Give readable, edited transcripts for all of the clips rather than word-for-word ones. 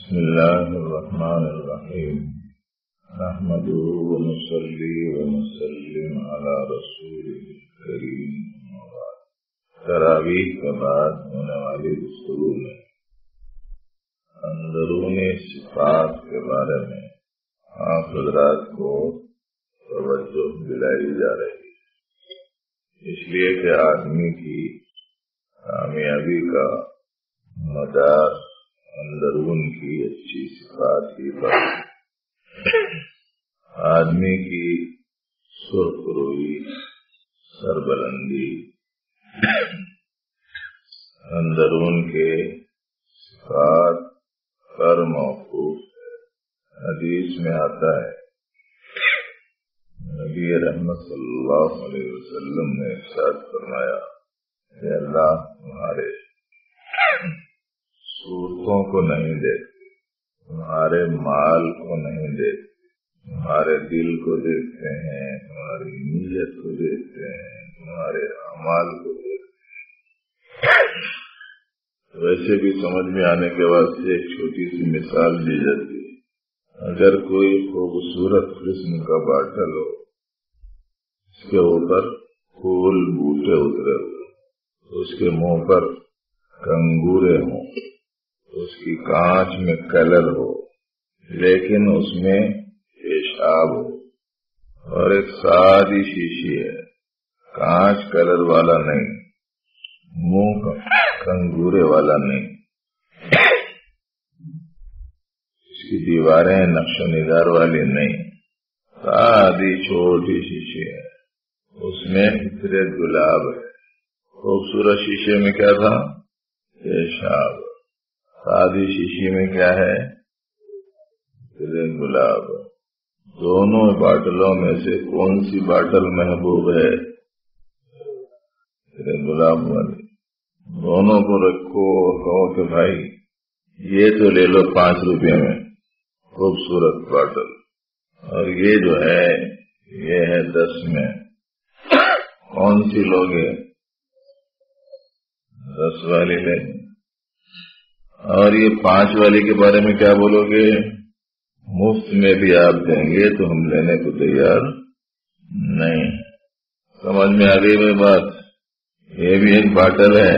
بسم الله الرحمن الرحيم نحمده ونصلي ونسلم على رسوله الكريم وبعد تراویح کے بعد ہونے والی گفتگو میں اندرونی صفات کے بارے میں آپ حضرات کو توجہ دلائی جا رہی ہے، اس لیے کہ آدمی کی کامیابی کا مدار اندرون کی اچھی صفات کی پر آدمی کی سرخ روئی، سربلندی اندرون کے صفات پر موقوف ہے۔ حدیث میں آتا ہے، نبی رحمت صلی اللہ علیہ وسلم نے ارشاد فرمایا کہ اللہ تمہارے صورتوں کو نہیں دیکھتے، تمہارے مال کو نہیں دیکھتے، تمہارے دل کو دیکھتے ہیں، تمہاری نیت کو دیکھتے ہیں، تمہارے اعمال کو دیکھتے ہیں۔ ویسے بھی سمجھ میں آنے کے واسطے ایک چھوٹی سی مثال دی جاتی ہے۔ اگر کوئی خوبصورت قسم کا باٹل ہو، اس کے اوپر پھول بوٹے اترے ہوئے، اس کے منہ پر کنگورے ہوں، اس کی کانچ میں کلر ہو، لیکن اس میں پیشاب ہو، اور ایک سادی شیشی ہے، کانچ کلر والا نہیں، منہ کنگورے والا نہیں، اس کی دیواریں نقش و نگار والی نہیں، سادی چھوٹی شیشی ہے، اس میں عطر گلاب ہے۔ خوبصورت شیشے میں کیا تھا؟ پیشاب۔ سادی شیشی میں کیا ہے؟ گلاب۔ دونوں باٹلوں میں سے کون سی باٹل محبوب ہے؟ گلاب والی۔ دونوں کو رکھو اور کہو کہ بھائی یہ تو لے لو 5 روپے میں، خوبصورت باٹل، اور یہ جو ہے یہ ہے 10 میں، کون سی لوگے؟ 10 والی لیں۔ اور یہ 5 والی کے بارے میں کیا بولو گے؟ مفت میں بھی آپ دیں گے تو ہم لینے کو تیار نہیں۔ سمجھ میں آ گئی میری بات؟ یہ بھی ایک باٹل ہے،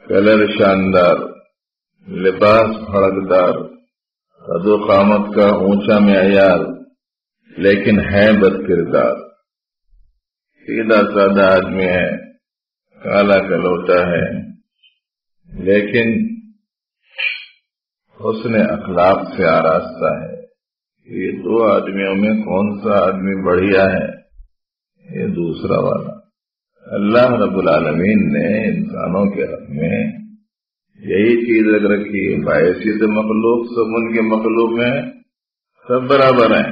کلر شاندار، لباس بھڑکدار، قد و قامت کا اونچا معیار، لیکن ہے بد کردار، سیدھا سادہ آدمی ہے، کالا کلوٹا ہے، لیکن حسن اخلاق سے آراستہ ہے۔ یہ 2 آدمیوں میں کون سا آدمی بڑھیا ہے؟ یہ دوسرا والا۔ اللہ رب العالمین نے انسانوں کے حق میں یہی چیز رکھ رکھی ہے، باعثیت مخلوق سب ان کے مخلوق میں سب برابر ہیں،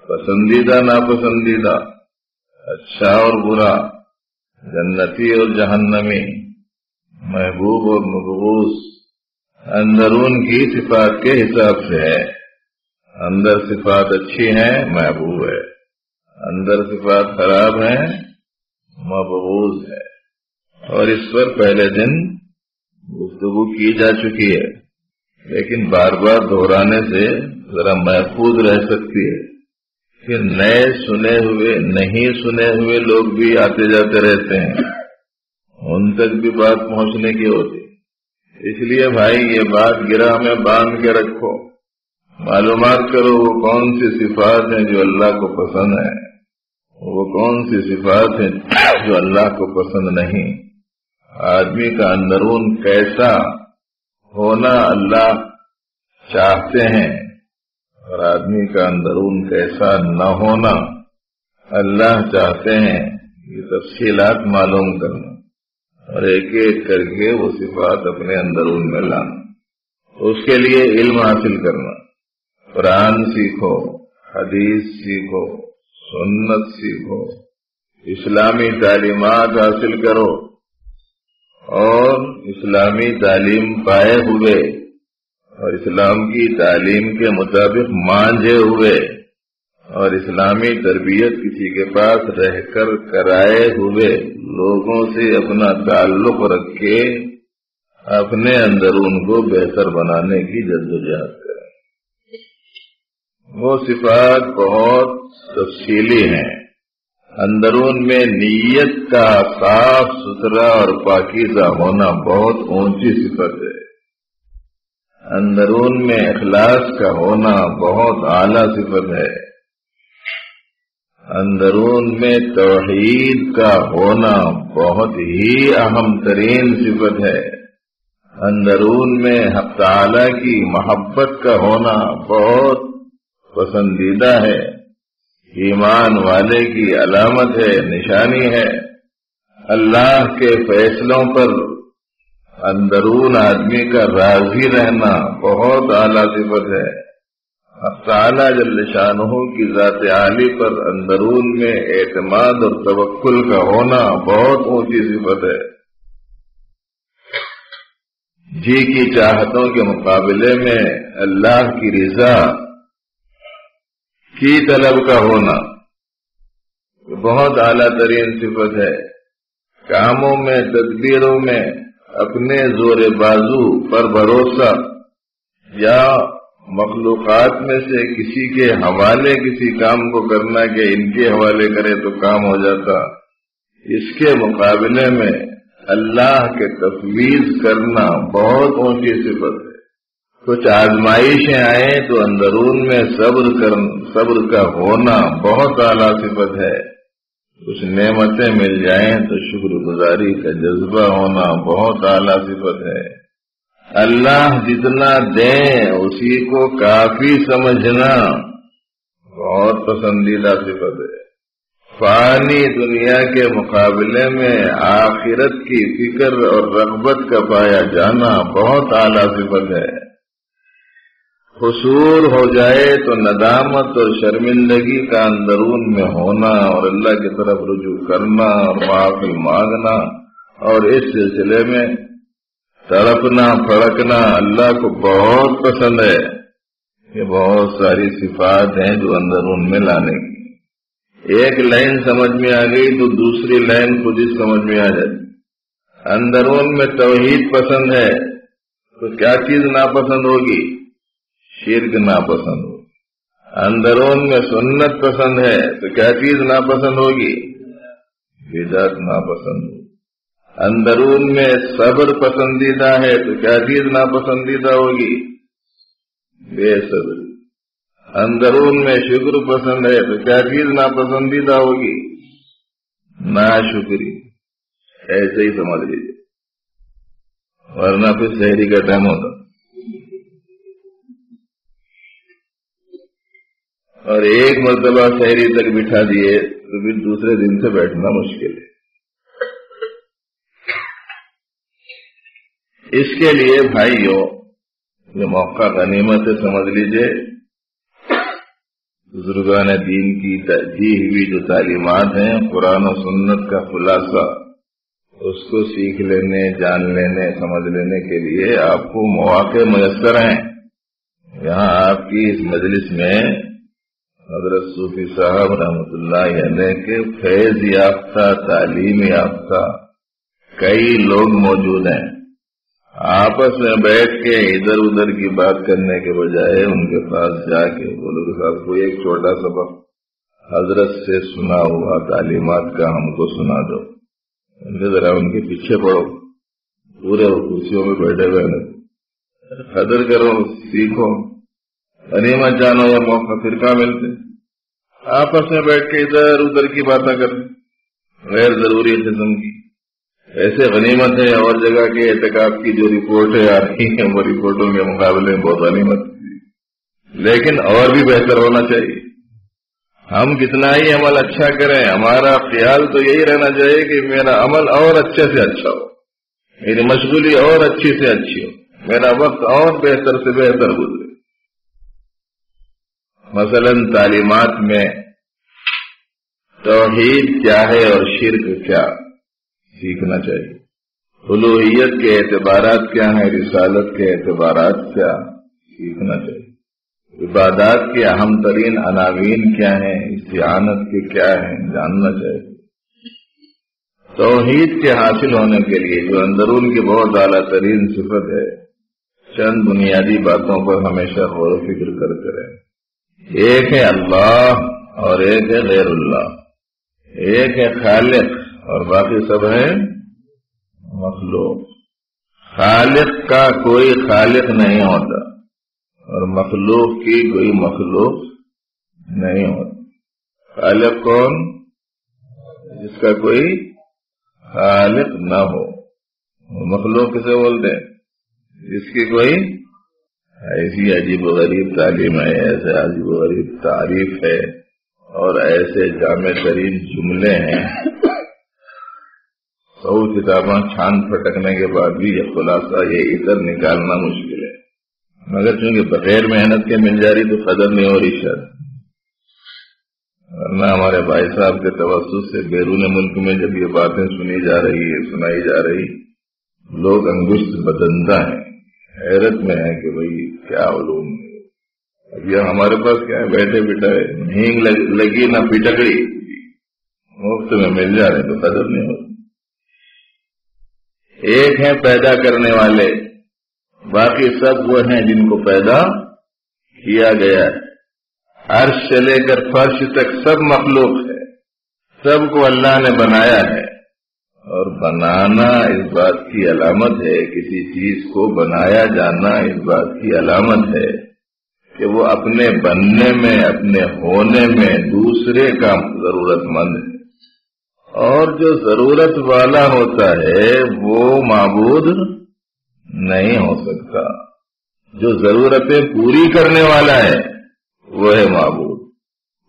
پسندیدہ ناپسندیدہ، اچھا اور برا، جنتی اور جہنمی، محبوب اور مبغوض، اندرون کی صفات کے حساب سے ہے۔ اندر صفات اچھی ہیں، محبوب ہے، اندر صفات خراب ہیں، مبغوض ہے۔ اور اس پر پہلے دن گفتگو کی جا چکی ہے، لیکن بار بار دہرانے سے ذرا محفوظ رہ سکتی ہے کہ نئے سنے ہوئے نہیں سنے ہوئے لوگ بھی آتے جاتے رہتے ہیں، ان تک بھی بات پہنچنے کی ہوتی۔ اس لیے بھائی یہ بات گرہ میں باندھ کے رکھو، معلومات کرو وہ کون سی صفات ہیں جو اللہ کو پسند ہیں، وہ کون سی صفات ہیں جو اللہ کو پسند نہیں۔ آدمی کا اندرون کیسا ہونا اللہ چاہتے ہیں، اور آدمی کا اندرون کیسا نہ ہونا اللہ چاہتے ہیں، یہ تفصیلات معلوم کرنا، اور ایک ایک کر کے وہ صفات اپنے اندرون میں لانا۔ اس کے لیے علم حاصل کرنا، قرآن سیکھو، حدیث سیکھو، سنت سیکھو، اسلامی تعلیمات حاصل کرو، اور اسلامی تعلیم پائے ہوئے اور اسلام کی تعلیم کے مطابق مانجے ہوئے اور اسلامی تربیت کسی کے پاس رہ کر کرائے ہوئے لوگوں سے اپنا تعلق رکھ کے اپنے اندرون کو بہتر بنانے کی جدوجہد کریں۔ وہ صفات بہت تفصیلی ہیں۔ اندرون میں نیت کا صاف ستھرا اور پاکیزہ ہونا بہت اونچی صفت ہے۔ اندرون میں اخلاص کا ہونا بہت اعلیٰ صفت ہے۔ اندرون میں توحید کا ہونا بہت ہی اہم ترین صفت ہے۔ اندرون میں حق تعالی کی محبت کا ہونا بہت پسندیدہ ہے، ایمان والے کی علامت ہے، نشانی ہے۔ اللہ کے فیصلوں پر اندرون آدمی کا راضی رہنا بہت اعلیٰ صفت ہے۔ حق تعالی جل شانہ کی ذات عالی پر اندرون میں اعتماد اور توکل کا ہونا بہت اونچی صفت ہے۔ جی کی چاہتوں کے مقابلے میں اللہ کی رضا کی طلب کا ہونا بہت اعلیٰ ترین صفت ہے۔ کاموں میں، تدبیروں میں اپنے زور بازو پر بھروسہ یا مخلوقات میں سے کسی کے حوالے کسی کام کو کرنا کہ ان کے حوالے کرے تو کام ہو جاتا، اس کے مقابلے میں اللہ کے تفویض کرنا بہت اونچی صفت ہے۔ کچھ آزمائشیں آئیں تو اندرون میں صبر کا ہونا بہت اعلیٰ صفت ہے۔ کچھ نعمتیں مل جائیں تو شکر گزاری کا جذبہ ہونا بہت اعلیٰ صفت ہے۔ اللہ جتنا دیں اسی کو کافی سمجھنا بہت پسندیدہ صفت ہے۔ فانی دنیا کے مقابلے میں آخرت کی فکر اور رغبت کا پایا جانا بہت اعلیٰ صفت ہے۔ قصور ہو جائے تو ندامت اور شرمندگی کا اندرون میں ہونا اور اللہ کی طرف رجوع کرنا اور معافی مانگنا اور اس سلسلے میں تڑپنا پھڑکنا اللہ کو بہت پسند ہے۔ یہ بہت ساری صفات ہیں جو اندرون میں لانے کی۔ ایک لائن سمجھ میں آ گئی تو دوسری لائن خود ہی سمجھ میں آ جاتی۔ اندرون میں توحید پسند ہے تو کیا چیز ناپسند ہوگی؟ شرک ناپسند ہو۔ اندرون میں سنت پسند ہے تو کیا چیز ناپسند ہوگی؟ بدعت ناپسند ہو۔ اندرون میں صبر پسندیدہ ہے تو کیا چیز ناپسندیدہ ہوگی؟ بے صبری۔ اندرون میں شکر پسند ہے تو کیا چیز ناپسندیدہ ہوگی؟ ناشکری۔ ایسے ہی سمجھ لیجیے، ورنہ پھر سحری کا ٹائم ہوتا اور ایک مرتبہ سحری تک بٹھا دیے تو پھر دوسرے دن سے بیٹھنا مشکل ہے۔ اس کے لیے بھائیوں یہ موقع غنیمت سمجھ لیجئے۔ بزرگان دین کی دی ہوئی جو تعلیمات ہیں، قرآن و سنت کا خلاصہ، اس کو سیکھ لینے، جان لینے، سمجھ لینے کے لیے آپ کو مواقع میسر ہیں۔ یہاں آپ کی اس مجلس میں حضرت صوفی صاحب رحمۃ اللہ علیہ کے فیض یافتہ، تعلیم یافتہ کئی لوگ موجود ہیں۔ آپس میں بیٹھ کے ادھر ادھر کی بات کرنے کے بجائے ان کے پاس جا کے بولو کہ صاحب کوئی ایک چھوٹا سبق حضرت سے سنا ہوا تعلیمات کا ہم کو سنا دو، ذرا ان کے پیچھے پڑو، پورے کرسیوں میں بیٹھے ہوئے قدر کرو، سیکھو، غنیمت جانو، یا موقع پھر کہاں ملتے۔ آپس میں بیٹھ کے ادھر ادھر کی باتیں کریں غیر ضروری قسم کی، ایسے غنیمت ہے۔ اور جگہ کے اعتکاف کی جو رپورٹیں آ رہی ہیں وہ رپورٹوں کے مقابلے میں بہت غنیمت، لیکن اور بھی بہتر ہونا چاہیے۔ ہم کتنا ہی عمل اچھا کریں، ہمارا خیال تو یہی رہنا چاہیے کہ میرا عمل اور اچھے سے اچھا ہو، میری مشغولی اور اچھی سے اچھی ہو، میرا وقت اور بہتر سے بہتر گزرے۔ مثلا تعلیمات میں توحید کیا ہے اور شرک کیا سیکھنا چاہیے، الوہیت کے اعتبارات کیا ہیں، رسالت کے اعتبارات کیا سیکھنا چاہیے، عبادات کے اہم ترین عناوین کیا ہیں، استعانت کے کیا ہیں جاننا چاہیے، توحید کے حاصل ہونے کے لیے جو اندرون کی بہت اعلیٰ ترین صفت ہے، چند بنیادی باتوں پر ہمیشہ غور و فکر کرتے رہیں۔ ایک ہے اللہ اور ایک ہے غیر اللہ، ایک ہے خالق اور باقی سب ہے مخلوق۔ خالق کا کوئی خالق نہیں ہوتا اور مخلوق کی کوئی مخلوق نہیں ہوتا۔ خالق کون؟ جس کا کوئی خالق نہ ہو۔ مخلوق کسے بولتے ہیں؟ جس کی کوئی ایسی عجیب و غریب تعلیم ہے، ایسے عجیب و غریب تعریف ہے اور ایسے جامع ترین جملے ہیں، 100 کتاباں چھان پھٹکنے کے بعد بھی یہ خلاصہ، یہ اتر نکالنا مشکل ہے، مگر چونکہ بغیر محنت کے مل جا رہی تو قدر نہیں ہو رہی شاید، ورنہ ہمارے بھائی صاحب کے توسط سے بیرون ملک میں جب یہ باتیں سنی جا رہی ہے، سنائی جا رہی، لوگ انگشت بدندہ ہیں، حیرت میں ہے کہ بھئی کیا علوم ہے۔ اب یہ ہمارے پاس کیا ہے، بیٹھے بٹھائے نھینگ لگی نہ پٹکڑی، مفت میں مل جا رہے تو قدر نہیں ہوتی۔ ایک ہیں پیدا کرنے والے، باقی سب وہ ہیں جن کو پیدا کیا گیا ہے۔ عرش سے لے کر فرش تک سب مخلوق ہے، سب کو اللہ نے بنایا ہے، اور بنانا اس بات کی علامت ہے، کسی چیز کو بنایا جانا اس بات کی علامت ہے کہ وہ اپنے بننے میں، اپنے ہونے میں دوسرے کا ضرورت مند ہے، اور جو ضرورت والا ہوتا ہے وہ معبود نہیں ہو سکتا، جو ضرورتیں پوری کرنے والا ہے وہ ہے معبود۔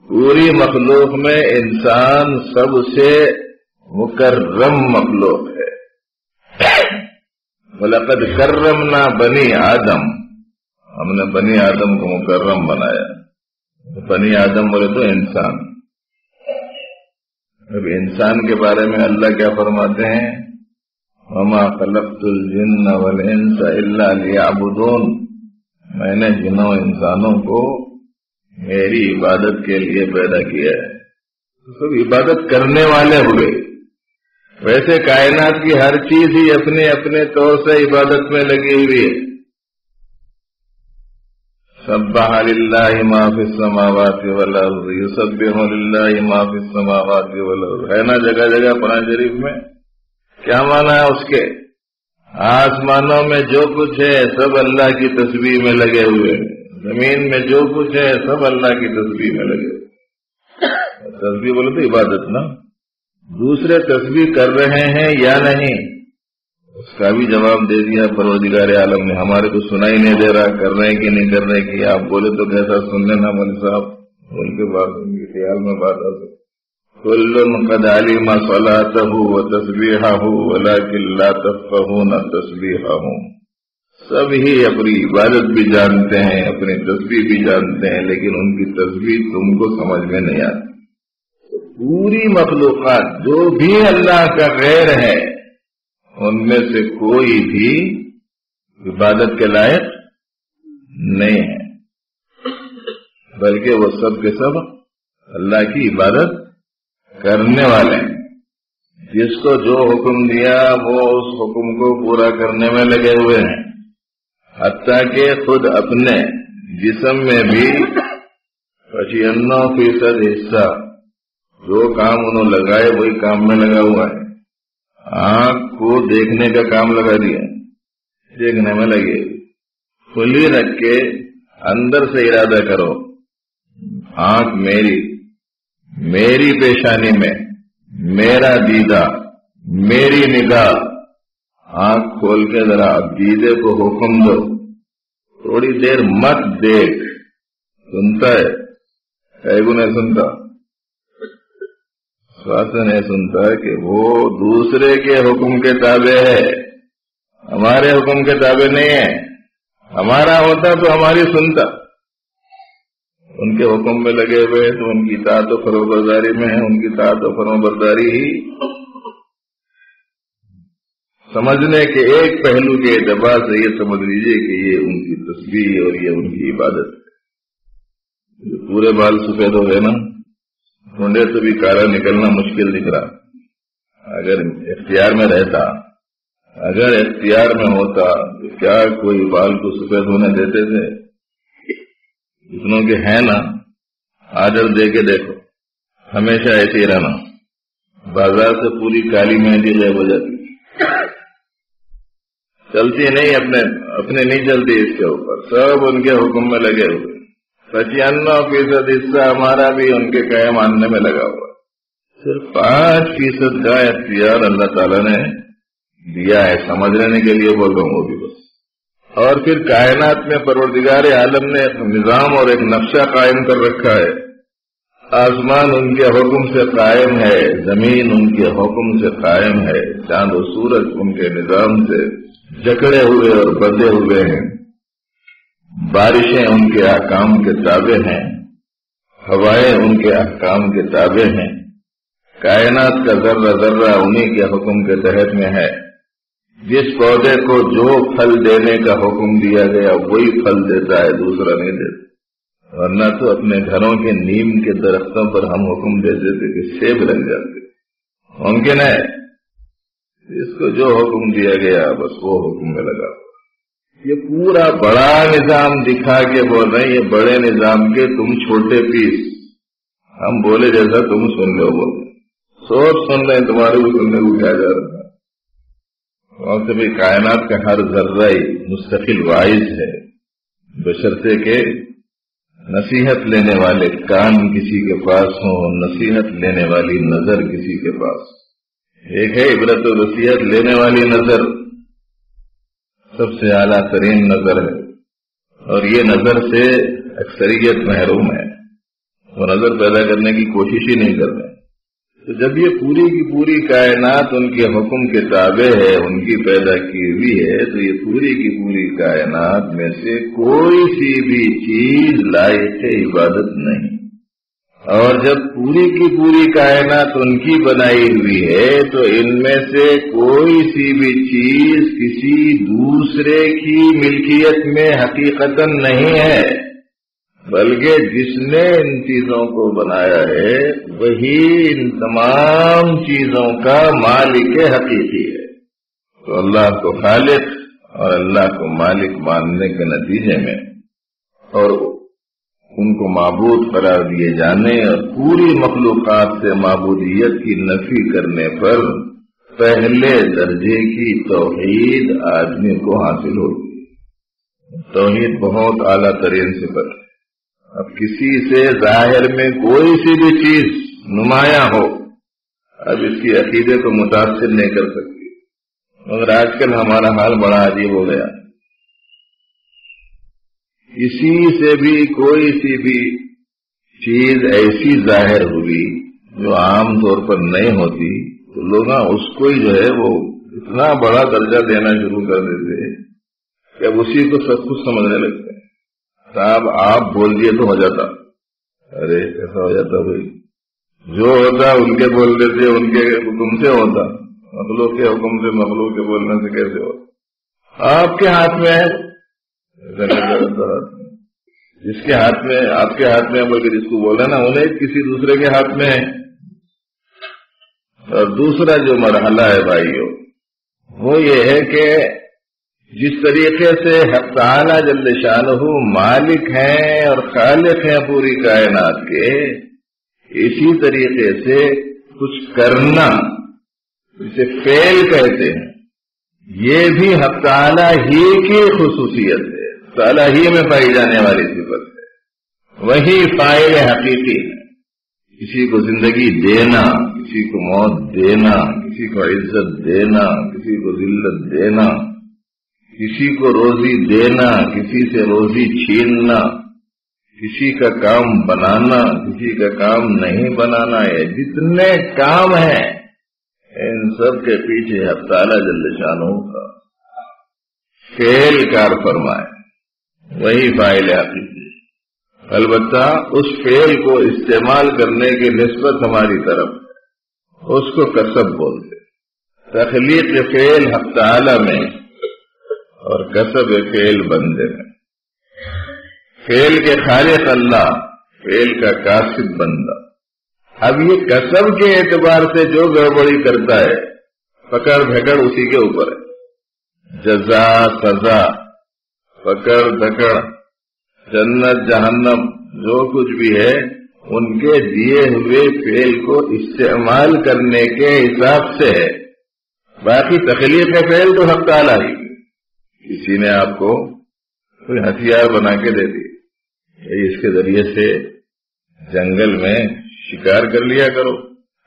پوری مخلوق میں انسان سب سے مکرم مخلوق ہے۔ وَلَقَدْ كَرَّمْنَا بَنِي آدم، ہم نے بنی آدم کو مکرم بنایا۔ بنی آدم بولے تو انسان۔ اب انسان کے بارے میں اللہ کیا فرماتے ہیں؟ وَمَا خَلَقْتُ الْجِنَّ وَالْإِنسَ إِلَّا لِيَعْبُدُونَ، میں نے جنوں انسانوں کو میری عبادت کے لیے پیدا کیا ہے۔ تو سب عبادت کرنے والے ہوئے۔ ویسے کائنات کی ہر چیز ہی اپنے اپنے طور سے عبادت میں لگی ہوئی ہے۔ سبح للہ ما فی السماوات والارض، یسبح للہ ما فی السماوات والارض، ہے نا جگہ جگہ قرآن شریف میں؟ کیا معنی ہے اس کے؟ آسمانوں میں جو کچھ ہے سب اللہ کی تسبیح میں لگے ہوئے ہیں، زمین میں جو کچھ ہے سب اللہ کی تسبیح میں لگے ہوئے۔ تسبیح بولے تو عبادت نا۔ دوسرے تسبیح کر رہے ہیں یا نہیں، اس کا بھی جواب دے دیا پروردگار عالم نے۔ ہمارے کو سنا ہی نہیں دے رہا کر رہے ہیں کہ نہیں کر رہے کہ آپ بولے تو کیسا سن لینا مولوی صاحب، ان کے بعد ان کے خیال میں بات آ سکتی۔ کل قد علم صلاته وتسبیحه ولكن لا تفقهون تسبیحهم، سب ہی اپنی عبادت بھی جانتے ہیں، اپنی تسبیح بھی جانتے ہیں، لیکن ان کی تسبیح تم کو سمجھ میں نہیں آتی۔ پوری مخلوقات جو بھی اللہ کا غیر ہے ان میں سے کوئی بھی عبادت کے لائق نہیں ہے، بلکہ وہ سب کے سب اللہ کی عبادت کرنے والے ہیں۔ جس کو جو حکم دیا وہ اس حکم کو پورا کرنے میں لگے ہوئے ہیں، حتیٰ کہ خود اپنے جسم میں بھی 95% حصہ جو کام انہوں لگائے وہی کام میں لگا ہوا ہے۔ آنکھ کو دیکھنے کا کام لگا دیا، دیکھنے میں لگے، کھلی رکھ کے اندر سے ارادہ کرو، آنکھ میری پیشانی میں، میرا دیدہ، میری نگاہ، آنکھ کھول کے ذرا دیدے کو حکم دو، تھوڑی دیر مت دیکھ۔ سنتا ہے؟ کئی کو نہیں سنتا؟ سواسے نہیں سنتا ہے کہ وہ دوسرے کے حکم کے تابع ہے، ہمارے حکم کے تابع نہیں ہے۔ ہمارا ہوتا تو ہماری سنتا، ان کے حکم میں لگے ہوئے تو ان کی اطاعت و فرمانبرداری میں ہے، ان کی اطاعت و فرمانبرداری ہی سمجھنے کے ایک پہلو کے اعتبار سے یہ سمجھ لیجئے کہ یہ ان کی تسبیح اور یہ ان کی عبادت ہے۔ پورے بال سفید ہو گئے نا، ڈھونڈے تو بھی کالا نکلنا مشکل دکھ رہا، اگر اختیار میں رہتا، اگر اختیار میں ہوتا تو کیا کوئی بال کو سفید ہونے دیتے تھے؟ اتنوں کے ہیں نا، آرڈر دے کے دیکھو، ہمیشہ ایسے ہی رہنا، بازار سے پوری کالی مہندی غائب ہو جاتی، چلتی نہیں، اپنے نہیں چلتی، اس کے اوپر سب ان کے حکم میں لگے ہوئے، 95% حصہ ہمارا بھی ان کے کہے ماننے میں لگا ہوا، صرف 5% کا اختیار اللہ تعالیٰ نے دیا ہے، سمجھ لینے کے لیے بول رہا ہوں وہ بھی بس۔ اور پھر کائنات میں پروردگار عالم نے ایک نظام اور ایک نقشہ قائم کر رکھا ہے، آسمان ان کے حکم سے قائم ہے، زمین ان کے حکم سے قائم ہے، چاند و سورج ان کے نظام سے جکڑے ہوئے اور بندھے ہوئے ہیں، بارشیں ان کے احکام کے تابع ہیں، ہوائیں ان کے احکام کے تابع ہیں، کائنات کا ذرہ ذرہ انہی کے حکم کے تحت میں ہے، جس پودے کو جو پھل دینے کا حکم دیا گیا وہی پھل دیتا ہے، دوسرا نہیں دیتا، ورنہ تو اپنے گھروں کے نیم کے درختوں پر ہم حکم دے دیتے کہ سیب لگ جاتے، ممکن ہے؟ اس کو جو حکم دیا گیا بس وہ حکم میں لگا۔ یہ پورا بڑا نظام دکھا کے بول رہے ہیں، یہ بڑے نظام کے تم چھوٹے پیس، ہم بولے جیسا تم سن لو، بولے سوچ سن رہے ہیں، تمہارے بھی سننے کو کیا جا رہا ہے، اور سے بھی کائنات کا ہر ذرہ مستقل واعظ ہے، بشرطے کے نصیحت لینے والے کان کسی کے پاس ہوں، نصیحت لینے والی نظر کسی کے پاس۔ ایک ہے عبرت و نصیحت لینے والی نظر، سب سے اعلیٰ ترین نظر ہے، اور یہ نظر سے اکثریت محروم ہے، وہ نظر پیدا کرنے کی کوشش ہی نہیں کر رہے۔ تو جب یہ پوری کی پوری کائنات ان کے حکم کے تابع ہے، ان کی پیدا کی ہوئی ہے، تو یہ پوری کی پوری کائنات میں سے کوئی سی بھی چیز لائق عبادت نہیں، اور جب پوری کی پوری کائنات ان کی بنائی ہوئی ہے تو ان میں سے کوئی سی بھی چیز کسی دوسرے کی ملکیت میں حقیقتاً نہیں ہے، بلکہ جس نے ان چیزوں کو بنایا ہے وہی ان تمام چیزوں کا مالک حقیقی ہے۔ تو اللہ کو خالق اور اللہ کو مالک ماننے کے نتیجے میں اور ان کو معبود قرار دیے جانے اور پوری مخلوقات سے معبودیت کی نفی کرنے پر پہلے درجے کی توحید آدمی کو حاصل ہوگی۔ توحید بہت اعلیٰ ترین صفت ہے۔ اب کسی سے ظاہر میں کوئی سی بھی چیز نمایاں ہو، اب اس کی عقیدے کو متاثر نہیں کر سکتی، مگر آج کل ہمارا حال بڑا عجیب ہو گیا، کسی سے بھی کوئی سی بھی چیز ایسی ظاہر ہوئی جو عام طور پر نہیں ہوتی تو لوگ اس کو ہی جو ہے وہ اتنا بڑا درجہ دینا شروع کر دیتے ہیں کہ اب اسی کو سب کچھ سمجھنے لگتے ہیں۔ صاحب آپ بول دیے تو ہو جاتا، ارے ایسا ہو جاتا بھائی، جو ہوتا ان کے بولنے سے ان کے حکم سے ہوتا، مخلوق کے حکم سے مخلوق کے بولنے سے کیسے ہوتا؟ آپ کے ہاتھ میں ہے، جس کے ہاتھ میں آپ کے ہاتھ میں بلکہ جس کو بولا نا انہیں کسی دوسرے کے ہاتھ میں ہے۔ اور دوسرا جو مرحلہ ہے بھائیو وہ یہ ہے کہ جس طریقے سے حق تعالی جل شانہ مالک ہیں اور خالق ہیں پوری کائنات کے، اسی طریقے سے کچھ کرنا اسے فعل کہتے ہیں، یہ بھی حق تعالی ہی کی خصوصیت ہے، تعالی ہی میں پائی جانے والی صفت ہے، وہی فاعل حقیقی ہے۔ کسی کو زندگی دینا، کسی کو موت دینا، کسی کو عزت دینا، کسی کو ذلت دینا، کسی کو روزی دینا، کسی سے روزی چھیننا، کسی کا کام بنانا، کسی کا کام نہیں بنانا، ہے جتنے کام ہیں ان سب کے پیچھے حق تعالی جل شانہ کا فعل کار فرمائے، وہی فاعل حقیقی۔ البتہ اس فعل کو استعمال کرنے کی نسبت ہماری طرف اس کو کسب بولتے، تخلیق فعل حق تعالی میں اور کسب فعل بندے میں۔ فعل کے خالق اللہ، فعل کا کاسب بندہ، اب یہ کسب کے اعتبار سے جو گڑبڑی کرتا ہے پکڑ دھکڑ اسی کے اوپر ہے. جزا سزا پکڑ دھکڑ جنت جہنم جو کچھ بھی ہے ان کے دیے ہوئے فعل کو استعمال کرنے کے حساب سے ہے. باقی تخلیق فعل تو حق تعالی ہی. کسی نے آپ کو کوئی ہتھیار بنا کے دے دی، اس کے ذریعے سے جنگل میں شکار کر لیا کرو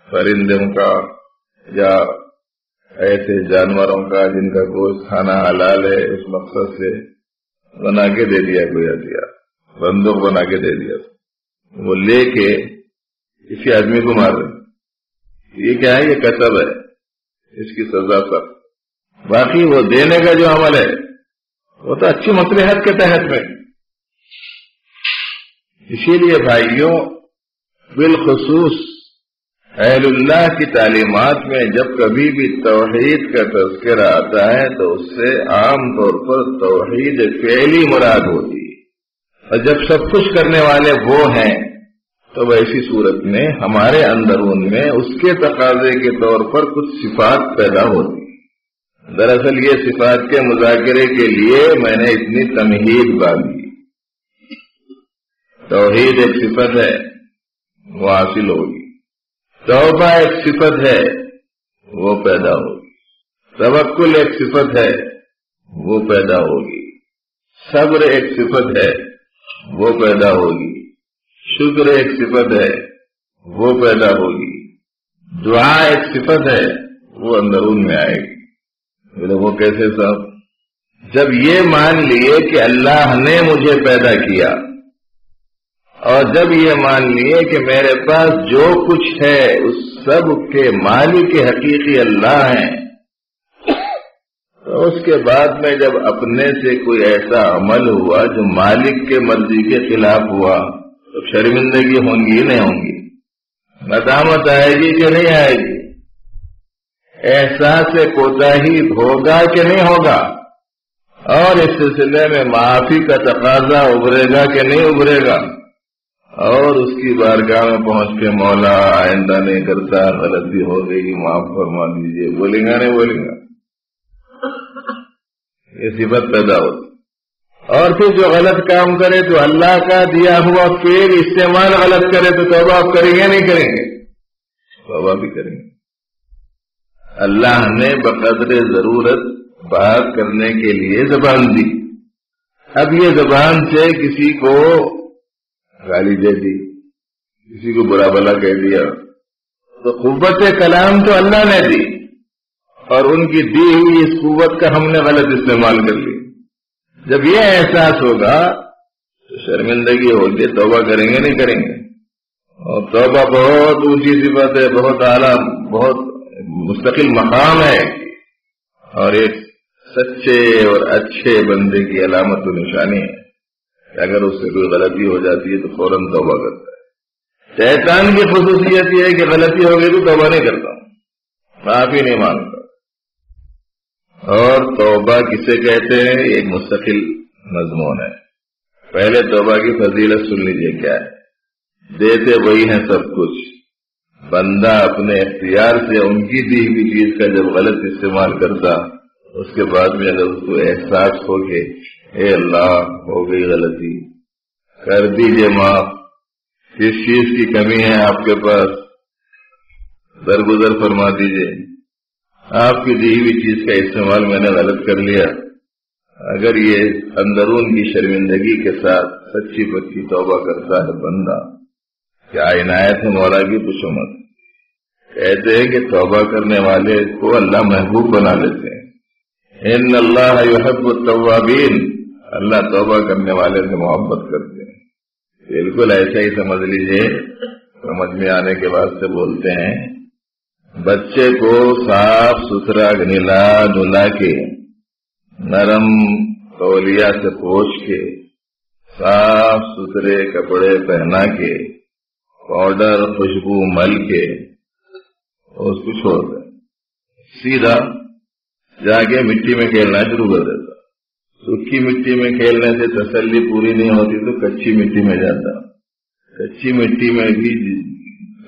پرندوں کا یا ایسے جانوروں کا جن کا گوشت کھانا حلال ہے، اس مقصد سے بنا کے دے دیا کوئی ہتھیار، بندوق بنا کے دے دیا، وہ لے کے کسی آدمی کو مار رہے. یہ کیا ہے؟ یہ کسب ہے، اس کی سزا سب. باقی وہ دینے کا جو عمل ہے وہ تو اچھی مصلحت کے تحت میں. اسی لیے بھائیوں، بالخصوص اہل اللہ کی تعلیمات میں جب کبھی بھی توحید کا تذکرہ آتا ہے تو اس سے عام طور پر توحید فعلی مراد ہوتی ہے، اور جب سب کچھ کرنے والے وہ ہیں تو ایسی صورت میں ہمارے اندرون میں اس کے تقاضے کے طور پر کچھ صفات پیدا ہوتی. دراصل یہ صفات کے مذاکرے کے لیے میں نے اتنی تمہید باندھی. توحید ایک صفت ہے، وہ حاصل ہوگی. توبہ ایک صفت ہے، وہ پیدا ہوگی. توکل ایک صفت ہے، وہ پیدا ہوگی. صبر ایک صفت ہے، وہ پیدا ہوگی. شکر ایک صفت ہے، وہ پیدا ہوگی. دعا ایک صفت ہے، وہ اندرون میں آئے گی. وہ کیسے صاحب؟ جب یہ مان لیے کہ اللہ نے مجھے پیدا کیا، اور جب یہ مان لیے کہ میرے پاس جو کچھ ہے اس سب کے مالک حقیقی اللہ ہیں، تو اس کے بعد میں جب اپنے سے کوئی ایسا عمل ہوا جو مالک کے مرضی کے خلاف ہوا تو شرمندگی ہوں گی نہیں ہوں گی؟ ندامت آئے گی کہ نہیں آئے گی؟ احساس کوتاہی ہوگا کہ نہیں ہوگا؟ اور اس سلسلے میں معافی کا تقاضا ابھرے گا کہ نہیں ابھرے گا؟ اور اس کی بارگاہ میں پہنچ کے مولا آئندہ نہیں کرتا، غلطی ہو گئی معاف فرما دیجیے، بولیں گا نہیں بولیں گا؟ یہ صفت پیدا ہوتی. اور پھر جو غلط کام کرے تو اللہ کا دیا ہوا فعل استعمال غلط کرے تو توبہ آپ کریں گے نہیں کریں گے؟ توبہ بھی کریں گے. اللہ نے بقدر ضرورت بات کرنے کے لیے زبان دی. اب یہ زبان سے کسی کو گالی دے دی، کسی کو برا بھلا کہہ دیا، تو قوت کلام تو اللہ نے دی، اور ان کی دی ہوئی اس قوت کا ہم نے غلط استعمال کر لی. جب یہ احساس ہوگا تو شرمندگی ہوگی، توبہ کریں گے نہیں کریں گے؟ اور توبہ بہت اونچی صفت ہے، بہت اعلیٰ، بہت مستقل مقام ہے، اور ایک سچے اور اچھے بندے کی علامت و نشانی ہے کہ اگر اس سے کوئی غلطی ہو جاتی ہے تو فوراً توبہ کرتا ہے. شیطان کی خصوصیت یہ ہے کہ غلطی ہو گئی تو توبہ نہیں کرتا، معافی نہیں مانگتا. اور توبہ کسے کہتے ہیں؟ ایک مستقل مضمون ہے. پہلے توبہ کی فضیلت سن لیجیے کیا ہے. دیتے وہی ہیں سب کچھ، بندہ اپنے اختیار سے ان کی دی ہوئی چیز کا جب غلط استعمال کرتا، اس کے بعد میں اگر اس کو احساس ہو کہ اے اللہ ہو گئی غلطی، کر دیجئے معاف، کس چیز کی کمی ہے آپ کے پاس درگزر فرما دیجئے، آپ کی دی ہوئی چیز کا استعمال میں نے غلط کر لیا. اگر یہ اندرون کی شرمندگی کے ساتھ سچی پکی توبہ کرتا ہے بندہ، کیا عنایت ہے مولا کی، پوچھو مت. کہتے ہیں کہ توبہ کرنے والے کو اللہ محبوب بنا لیتے ہیں. ان اللہ یحب التوابین، اللہ توبہ کرنے والے سے محبت کرتے ہیں. بالکل ایسا ہی سمجھ لیجئے، سمجھ میں آنے کے بعد سے بولتے ہیں. بچے کو صاف ستھرا نلا دھلا کے، نرم تولیہ سے پوچھ کے، صاف ستھرے کپڑے پہنا کے، پاؤڈر خوشبو مل کے اس کو چھوڑ دیں، سیدھا جا کے مٹی میں کھیلنا شروع کر دیتا. سوکھی مٹی میں کھیلنے سے تسلی پوری نہیں ہوتی تو کچی مٹی میں جاتا. کچی مٹی میں بھی